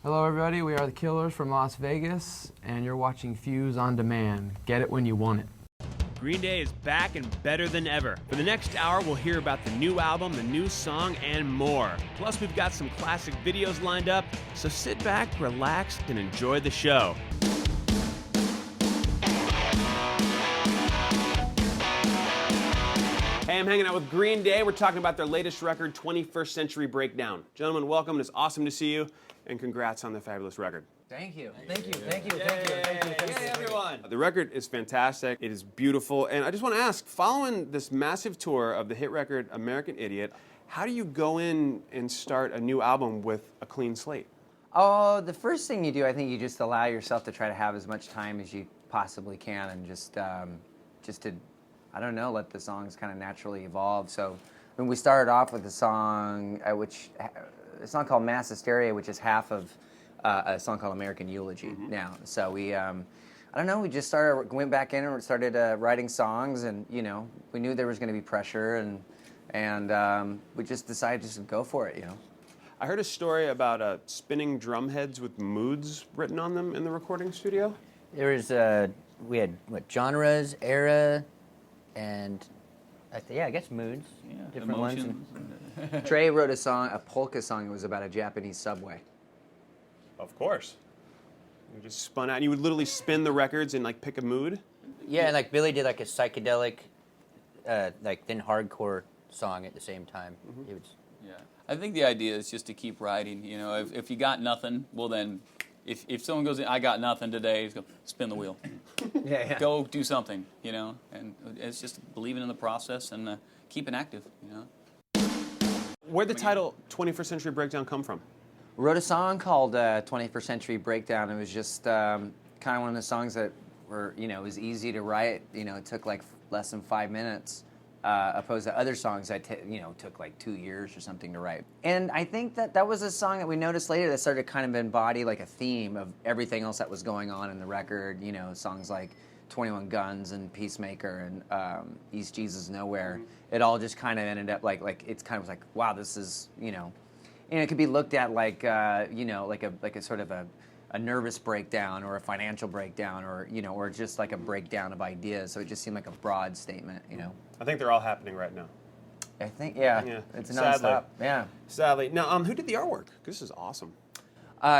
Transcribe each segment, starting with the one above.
Hello everybody, we are the Killers from Las Vegas, and you're watching Fuse on Demand. Get it when you want it. Green Day is back and better than ever. For the next hour, we'll hear about the new album, the new song, and more. Plus, we've got some classic videos lined up, so sit back, relax, and enjoy the show. Hey, I'm hanging out with Green Day. We're talking about their latest record, 21st Century Breakdown. Gentlemen, welcome. It's awesome to see you, and congrats on the fabulous record. Thank you. Hey, everyone. The record is fantastic. It is beautiful. And I just want to ask, following this massive tour of the hit record American Idiot, how do you go in and start a new album with a clean slate? Oh, the first thing you do, I think you just allow yourself to try to have as much time as you possibly can and just to, I don't know, let the songs kind of naturally evolve. So when we started off with a song, a song called Mass Hysteria, which is half of a song called American Eulogy now. So we, I don't know, we just went back in and started writing songs, and we knew there was going to be pressure, and we just decided just to go for it, I heard a story about spinning drum heads with moods written on them in the recording studio. There was we had genres, era, and I guess moods, different ones. Trey wrote a song, a polka song. It was about a Japanese subway. Of course. You just spun out, and you would literally spin the records and like pick a mood? Yeah, and like Billy did like a psychedelic, then hardcore song at the same time. It was. Yeah, I think the idea is just to keep writing. If you got nothing, well then, if someone goes, I got nothing today, go spin the wheel. Yeah. Go do something, and it's just believing in the process and keeping active, Where'd the title 21st Century Breakdown come from? Wrote a song called 21st Century Breakdown. It was just kind of one of the songs that were, it was easy to write. It took like less than 5 minutes, opposed to other songs that took like 2 years or something to write. And I think that was a song that we noticed later that started to kind of embody like a theme of everything else that was going on in the record. Songs like 21 Guns and Peacemaker and East Jesus Nowhere. It all just kind of ended up like it's kind of like, wow, this is and it could be looked at like like a sort of a nervous breakdown or a financial breakdown or just like a breakdown of ideas. So it just seemed like a broad statement. I think they're all happening right now. I think it's Sadly. nonstop. Yeah. Sadly. Now, who did the artwork? This is awesome.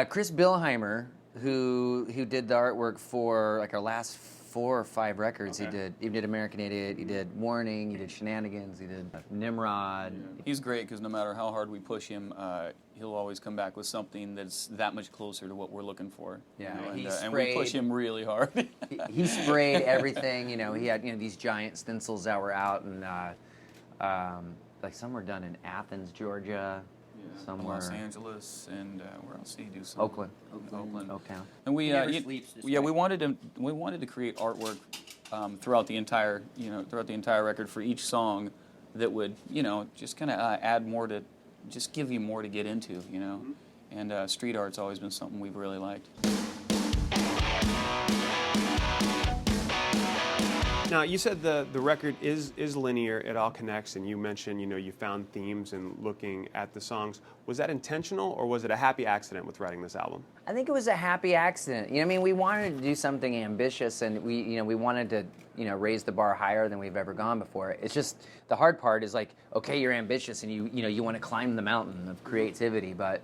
Chris Billheimer, who did the artwork for like our last 4 or 5 records. Okay. He did American Idiot, he did Warning, he did Shenanigans, he did Nimrod. He's great because no matter how hard we push him, he'll always come back with something that's that much closer to what we're looking for. Yeah, and we push him really hard. He sprayed everything. He had these giant stencils that were out, and like some were done in Athens, Georgia. Somewhere. Los Angeles, and where else did he do some? Oakland. Oaktown. And we wanted to create artwork throughout the entire record for each song that would just kind of add more to, just give you more to get into, And street art's always been something we've really liked. Now, you said the record is linear, it all connects, and you mentioned, you found themes and looking at the songs. Was that intentional, or was it a happy accident with writing this album? I think it was a happy accident. We wanted to do something ambitious, and we wanted to, raise the bar higher than we've ever gone before. It's just, the hard part is like, okay, you're ambitious and you want to climb the mountain of creativity, but,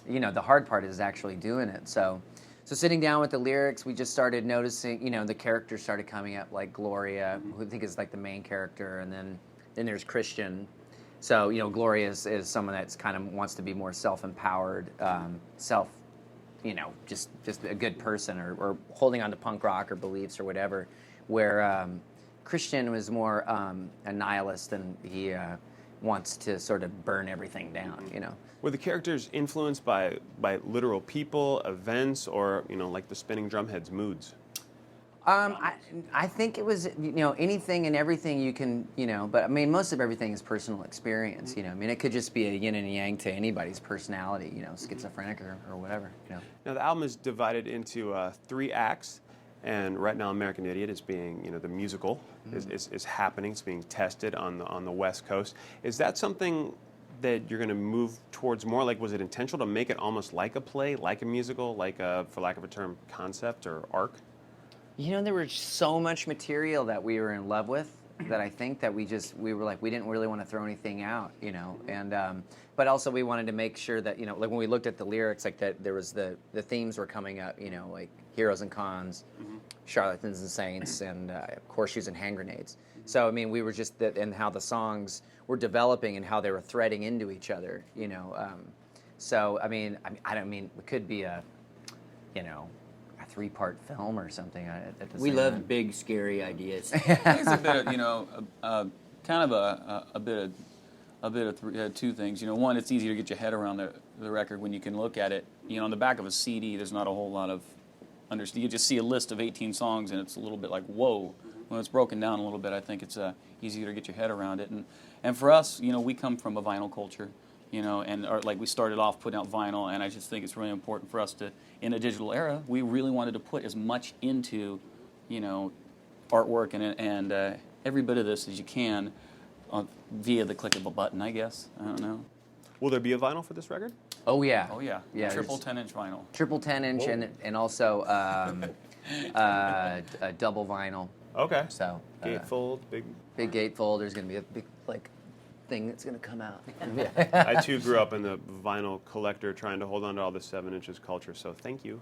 the hard part is actually doing it. So sitting down with the lyrics, we just started noticing, the characters started coming up, like Gloria, who I think is like the main character, and then there's Christian. So, Gloria is someone that's kind of wants to be more self-empowered, just a good person, or holding on to punk rock or beliefs or whatever, where Christian was more a nihilist, and he wants to sort of burn everything down, Were the characters influenced by literal people, events, or, like the spinning drumheads, moods? I think it was, anything and everything you can, but I mean, most of everything is personal experience, it could just be a yin and yang to anybody's personality, schizophrenic or whatever, Now, the album is divided into 3 acts, and right now American Idiot is being, the musical is happening, it's being tested on the West Coast. Is that something that you're going to move towards more? Like, was it intentional to make it almost like a play, like a musical, like a, for lack of a term, concept or arc? You know, there was so much material that we were in love with that I think that we were like, we didn't really want to throw anything out, you know, and but also we wanted to make sure that, you know, like when we looked at the lyrics, like that there was the themes were coming up, you know, like heroes and cons, charlatans and saints, and horseshoes and hand grenades. So I mean, we were just that, and how the songs were developing and how they were threading into each other, you know. So I mean, I don't mean it could be a, you know, a 3-part film or something. We love big, scary ideas. I think it's a bit of, you know, kind of a bit of two things. You know, one, it's easier to get your head around the record when you can look at it. You know, on the back of a CD, there's not a whole lot of understand. You just see a list of 18 songs, and it's a little bit like, whoa. When it's broken down a little bit, I think it's easier to get your head around it. And for us, you know, we come from a vinyl culture, you know, and like we started off putting out vinyl, and I just think it's really important for us to, in a digital era, we really wanted to put as much into, you know, artwork and every bit of this as you can via the click of a button, I guess. I don't know. Will there be a vinyl for this record? Oh yeah. Oh yeah. Yeah. Triple 10-inch vinyl. Triple 10-inch and also a double vinyl. Okay. So Gatefold, big. big gatefold. There's gonna be a big like thing that's gonna come out. I too grew up in the vinyl collector, trying to hold on to all the 7 inches culture. So thank you.